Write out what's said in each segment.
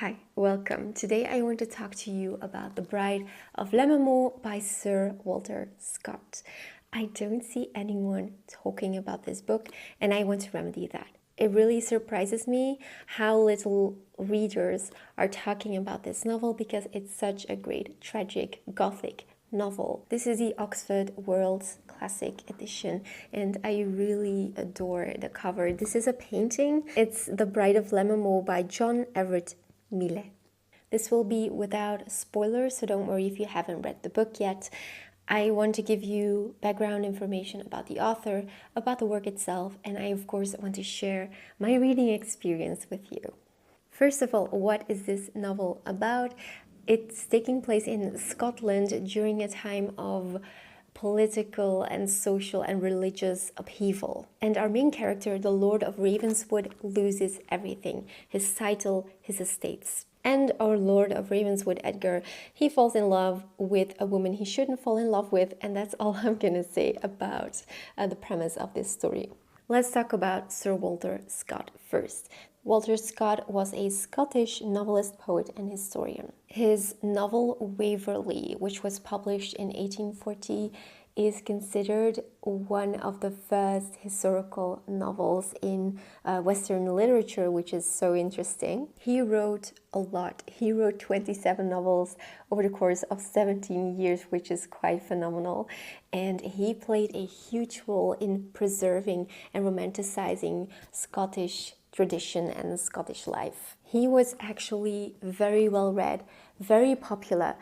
Hi, welcome. Today I want to talk to you about The Bride of Lammermoor by Sir Walter Scott. I don't see anyone talking about this book, and I want to remedy that. It really surprises me how little readers are talking about this novel because it's such a great, tragic, gothic novel. This is the Oxford World's Classic Edition, and I really adore the cover. This is a painting. It's The Bride of Lammermoor by John Everett Mille. This will be without spoilers, so don't worry if you haven't read the book yet. I want to give you background information about the author, about the work itself, and I of course want to share my reading experience with you. First of all, what is this novel about? It's taking place in Scotland during a time of political and social and religious upheaval. And our main character, the Lord of Ravenswood, loses everything: his title, his estates. And our Lord of Ravenswood, Edgar, he falls in love with a woman he shouldn't fall in love with, and that's all I'm gonna say about the premise of this story. Let's talk about Sir Walter Scott first. Walter Scott was a Scottish novelist, poet, and historian. His novel Waverley, which was published in 1840, is considered one of the first historical novels in Western literature, which is so interesting. He wrote a lot. He wrote 27 novels over the course of 17 years, which is quite phenomenal. And he played a huge role in preserving and romanticizing Scottish tradition and Scottish life. He was actually very well read, very popular,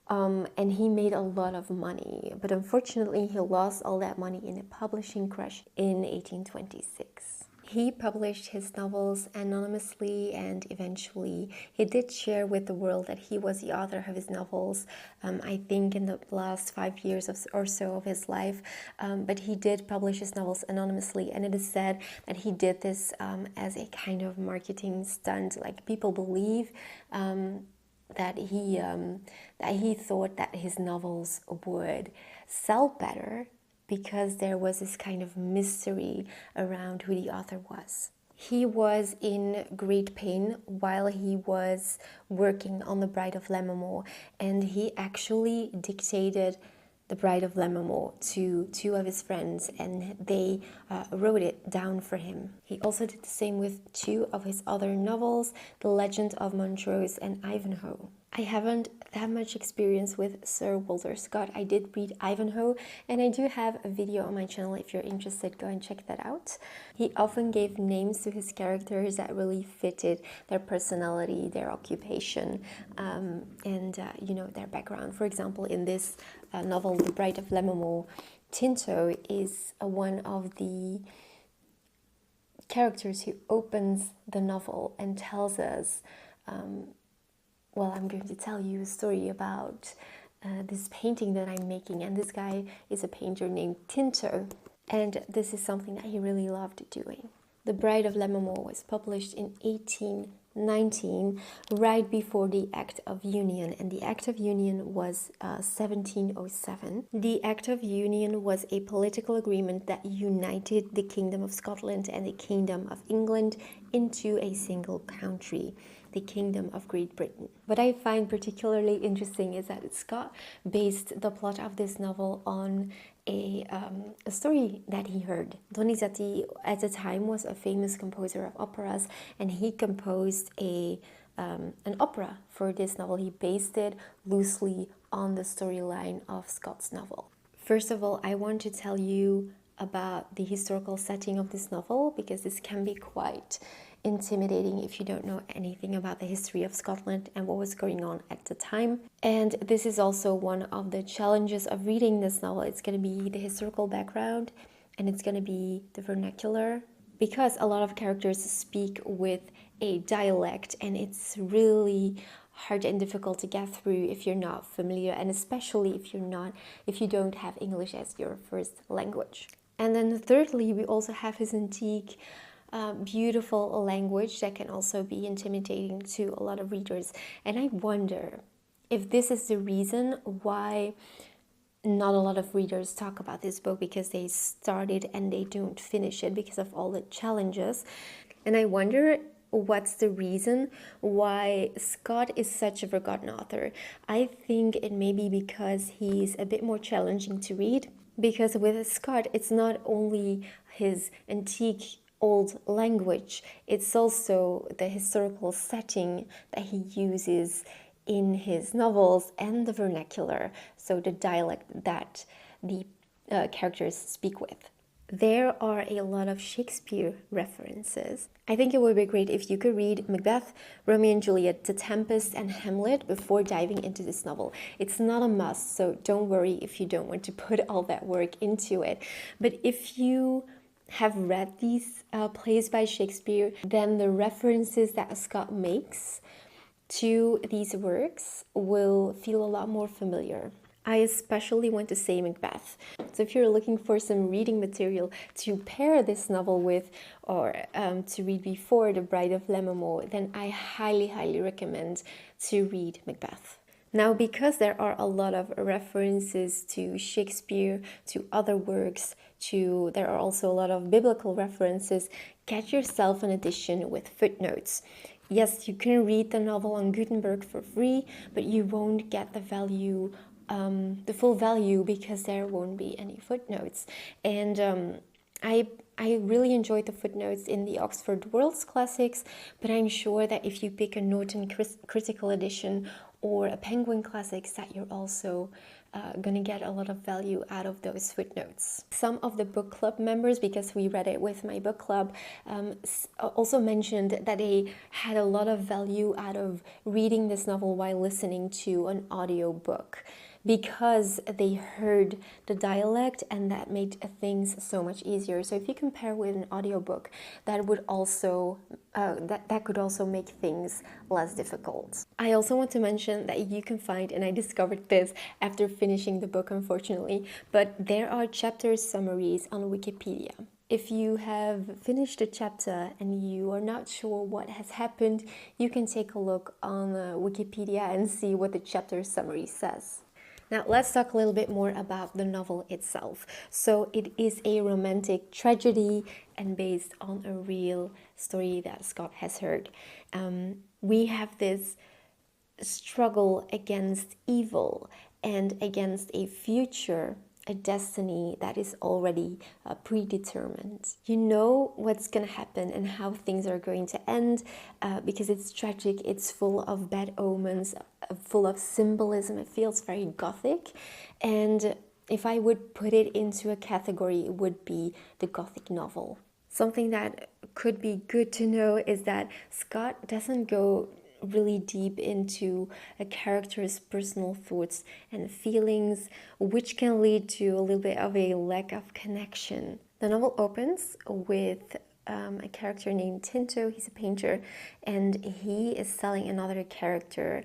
and he made a lot of money. But unfortunately, he lost all that money in a publishing crash in 1826. He published his novels anonymously, and eventually he did share with the world that he was the author of his novels, I think in the last 5 years or so of his life. But he did publish his novels anonymously, and it is said that he did this as a kind of marketing stunt. Like, people believe that he thought that his novels would sell better because there was this kind of mystery around who the author was. He was in great pain while he was working on The Bride of Lammermoor, and he actually dictated The Bride of Lammermoor to two of his friends, and they wrote it down for him. He also did the same with two of his other novels, The Legend of Montrose and Ivanhoe. I haven't that much experience with Sir Walter Scott. I did read Ivanhoe, and I do have a video on my channel. If you're interested, go and check that out. He often gave names to his characters that really fitted their personality, their occupation, and their background. For example, in this novel, The Bride of Lammermoor, Tinto is one of the characters who opens the novel and tells us I'm going to tell you a story about this painting that I'm making, and this guy is a painter named Tinto, and this is something that he really loved doing. The Bride of Lammermoor was published in 1819, right before the Act of Union, and the Act of Union was 1707. The Act of Union was a political agreement that united the Kingdom of Scotland and the Kingdom of England into a single country, the Kingdom of Great Britain. What I find particularly interesting is that Scott based the plot of this novel on a story that he heard. Donizetti at the time was a famous composer of operas, and he composed an opera for this novel. He based it loosely on the storyline of Scott's novel. First of all, I want to tell you about the historical setting of this novel, because this can be quite intimidating if you don't know anything about the history of Scotland and what was going on at the time. And this is also one of the challenges of reading this novel. It's going to be the historical background, and it's going to be the vernacular, because a lot of characters speak with a dialect, and it's really hard and difficult to get through if you're not familiar, and especially if you don't have English as your first language. And then thirdly, we also have his antique beautiful language that can also be intimidating to a lot of readers. And I wonder if this is the reason why not a lot of readers talk about this book, because they start it and they don't finish it because of all the challenges. And I wonder what's the reason why Scott is such a forgotten author. I think it may be because he's a bit more challenging to read. Because with Scott, it's not only his antique old language, it's also the historical setting that he uses in his novels and the vernacular, so the dialect that the characters speak with. There are a lot of Shakespeare references. I think it would be great if you could read Macbeth, Romeo and Juliet, The Tempest, and Hamlet before diving into this novel. It's not a must, so don't worry if you don't want to put all that work into it. But if you have read these plays by Shakespeare, then the references that Scott makes to these works will feel a lot more familiar. I especially want to say Macbeth. So if you're looking for some reading material to pair this novel with, or to read before The Bride of Lammermoor, then I highly recommend to read Macbeth. Now, because there are a lot of references to Shakespeare, to other works, there are also a lot of biblical references, get yourself an edition with footnotes. Yes, you can read the novel on Gutenberg for free, but you won't get the full value, because there won't be any footnotes. And I really enjoyed the footnotes in the Oxford World's Classics, but I'm sure that if you pick a Norton Critical Edition or a Penguin Classics, that you're also going to get a lot of value out of those footnotes. Some of the book club members, because we read it with my book club, also mentioned that they had a lot of value out of reading this novel while listening to an audio book, because they heard the dialect and that made things so much easier. So if you compare with an audiobook, that would also that could also make things less difficult. I also want to mention that you can find, and I discovered this after finishing the book unfortunately, but there are chapter summaries on Wikipedia. If you have finished a chapter and you are not sure what has happened, you can take a look on Wikipedia and see what the chapter summary says. Now let's talk a little bit more about the novel itself. So it is a romantic tragedy and based on a real story that Scott has heard. We have this struggle against evil and against a future, a destiny that is already predetermined. You know what's going to happen and how things are going to end, because it's tragic, it's full of bad omens, full of symbolism. It feels very gothic, and if I would put it into a category, it would be the gothic novel. Something that could be good to know is that Scott doesn't go really deep into a character's personal thoughts and feelings, which can lead to a little bit of a lack of connection. The novel opens with a character named Tinto. He's a painter, and he is telling another character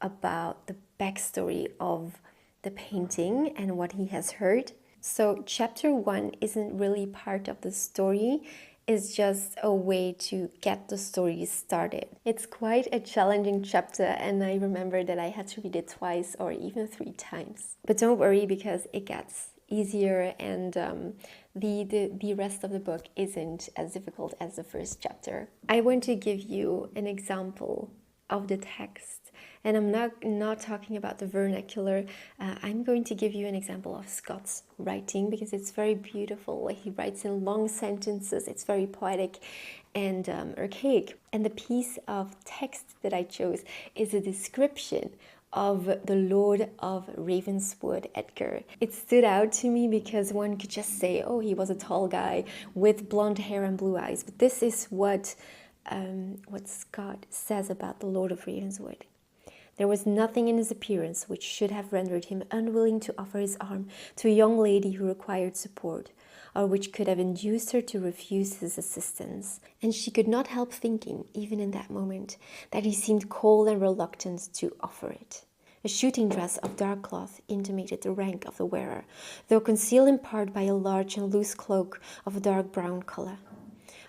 about the backstory of the painting and what he has heard. So chapter 1 isn't really part of the story. Is just a way to get the story started. It's quite a challenging chapter, and I remember that I had to read it twice or even 3 times. But don't worry, because it gets easier, and the rest of the book isn't as difficult as the first chapter. I want to give you an example of the text, and I'm not talking about the vernacular. I'm going to give you an example of Scott's writing, because it's very beautiful. He writes in long sentences. It's very poetic and archaic. And the piece of text that I chose is a description of the Lord of Ravenswood, Edgar. It stood out to me because one could just say, oh, he was a tall guy with blonde hair and blue eyes. But this is what Scott says about the Lord of Ravenswood. There was nothing in his appearance which should have rendered him unwilling to offer his arm to a young lady who required support, or which could have induced her to refuse his assistance. And she could not help thinking, even in that moment, that he seemed cold and reluctant to offer it. A shooting dress of dark cloth intimated the rank of the wearer, though concealed in part by a large and loose cloak of a dark brown colour.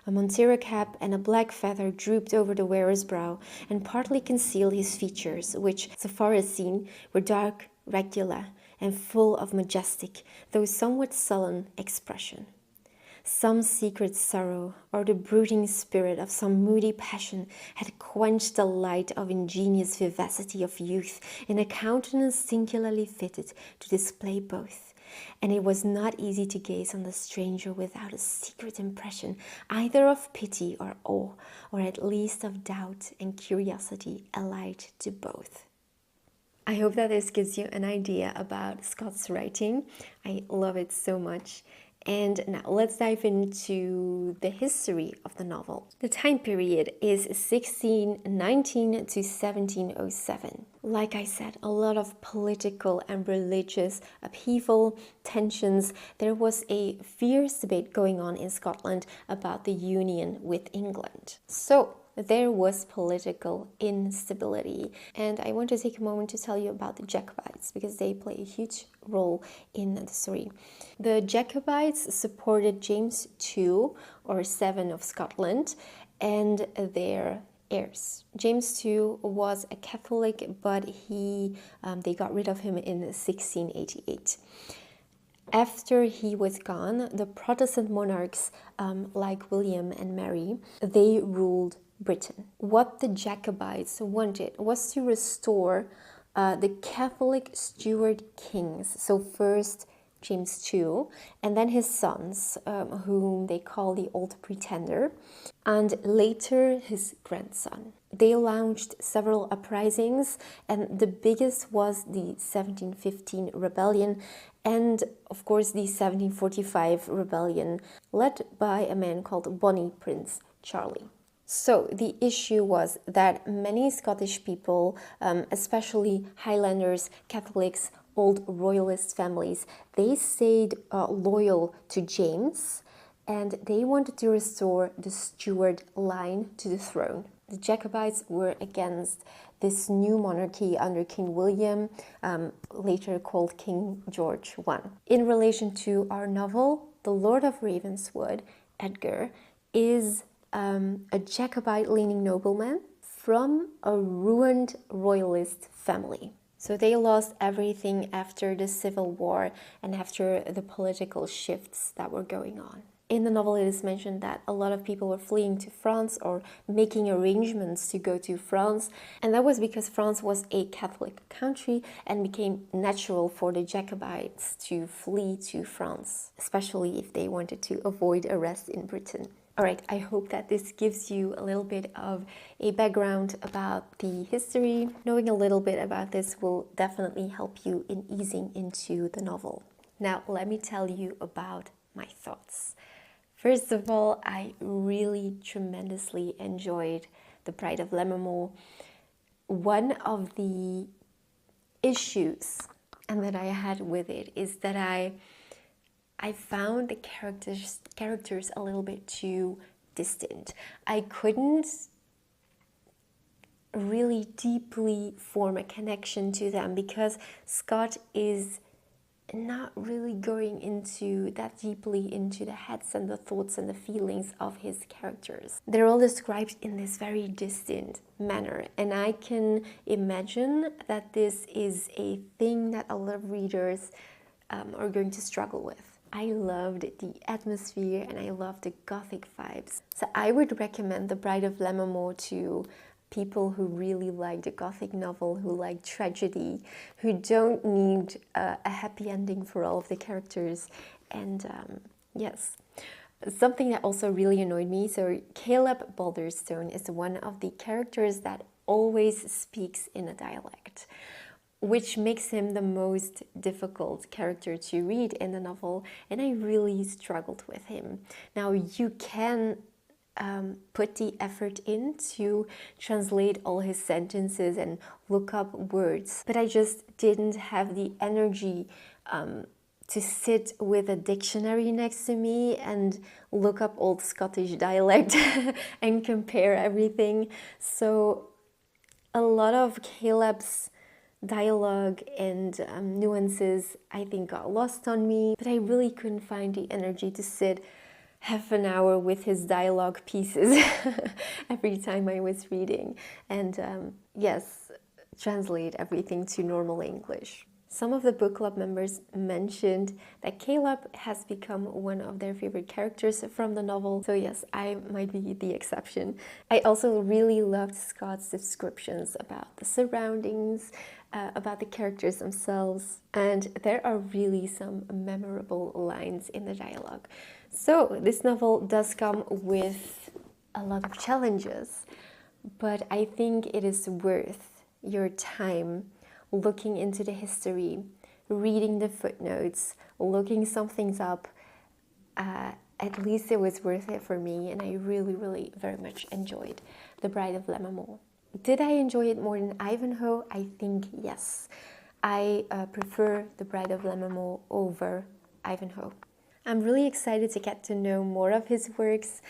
A montero cap and a black feather drooped over the wearer's brow and partly concealed his features, which, so far as seen, were dark, regular, and full of majestic, though somewhat sullen, expression. Some secret sorrow or the brooding spirit of some moody passion had quenched the light of ingenious vivacity of youth in a countenance singularly fitted to display both. And it was not easy to gaze on the stranger without a secret impression either of pity or awe, or at least of doubt and curiosity allied to both. I hope that this gives you an idea about Scott's writing. I love it so much. And now let's dive into the history of the novel. The time period is 1619 to 1707. Like I said, a lot of political and religious upheaval, tensions. There was a fierce debate going on in Scotland about the union with England. So there was political instability, and I want to take a moment to tell you about the Jacobites because they play a huge role in the story. The Jacobites supported James II or VII of Scotland and their heirs. James II was a Catholic, but they got rid of him in 1688. After he was gone, the Protestant monarchs, like William and Mary, they ruled Britain. What the Jacobites wanted was to restore the Catholic Stuart kings. So first James II, and then his sons, whom they call the Old Pretender, and later his grandson. They launched several uprisings, and the biggest was the 1715 rebellion, and of course the 1745 rebellion, led by a man called Bonnie Prince Charlie. So the issue was that many Scottish people, especially Highlanders, Catholics, old royalist families, they stayed loyal to James, and they wanted to restore the Stuart line to the throne. The Jacobites were against this new monarchy under King William, later called King George I. In relation to our novel, the Lord of Ravenswood, Edgar, is a Jacobite-leaning nobleman from a ruined royalist family. So they lost everything after the Civil War and after the political shifts that were going on. In the novel, it is mentioned that a lot of people were fleeing to France or making arrangements to go to France, and that was because France was a Catholic country and became natural for the Jacobites to flee to France, especially if they wanted to avoid arrest in Britain. Alright, I hope that this gives you a little bit of a background about the history. Knowing a little bit about this will definitely help you in easing into the novel. Now, let me tell you about my thoughts. First of all, I really tremendously enjoyed The Bride of Lammermoor. One of the issues and that I had with it is that I found the characters a little bit too distant. I couldn't really deeply form a connection to them because Scott is not really going into that deeply into the heads and the thoughts and the feelings of his characters. They're all described in this very distant manner, and I can imagine that this is a thing that a lot of readers are going to struggle with. I loved the atmosphere and I loved the gothic vibes. So I would recommend The Bride of Lammermoor to people who really like the gothic novel, who like tragedy, who don't need a happy ending for all of the characters. And yes, something that also really annoyed me, so Caleb Balderstone is one of the characters that always speaks in a dialect, which makes him the most difficult character to read in the novel, and I really struggled with him. Now, you can put the effort in to translate all his sentences and look up words, but I just didn't have the energy to sit with a dictionary next to me and look up old Scottish dialect and compare everything. So a lot of Caleb's dialogue and nuances I think got lost on me, but I really couldn't find the energy to sit half an hour with his dialogue pieces every time I was reading and yes, translate everything to normal English. Some of the book club members mentioned that Caleb has become one of their favorite characters from the novel, so yes, I might be the exception. I also really loved Scott's descriptions about the surroundings, about the characters themselves, and there are really some memorable lines in the dialogue. So this novel does come with a lot of challenges, but I think it is worth your time looking into the history, reading the footnotes, looking some things up. At least it was worth it for me, and I really, really very much enjoyed The Bride of Lammermoor. Did I enjoy it more than Ivanhoe? I think yes. I prefer The Bride of Lammermoor over Ivanhoe. I'm really excited to get to know more of his works,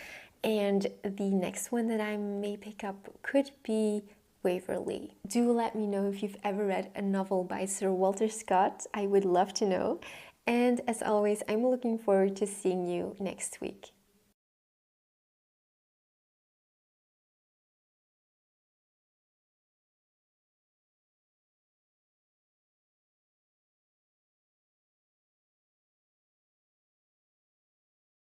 and the next one that I may pick up could be Waverley. Do let me know if you've ever read a novel by Sir Walter Scott. I would love to know. And as always, I'm looking forward to seeing you next week.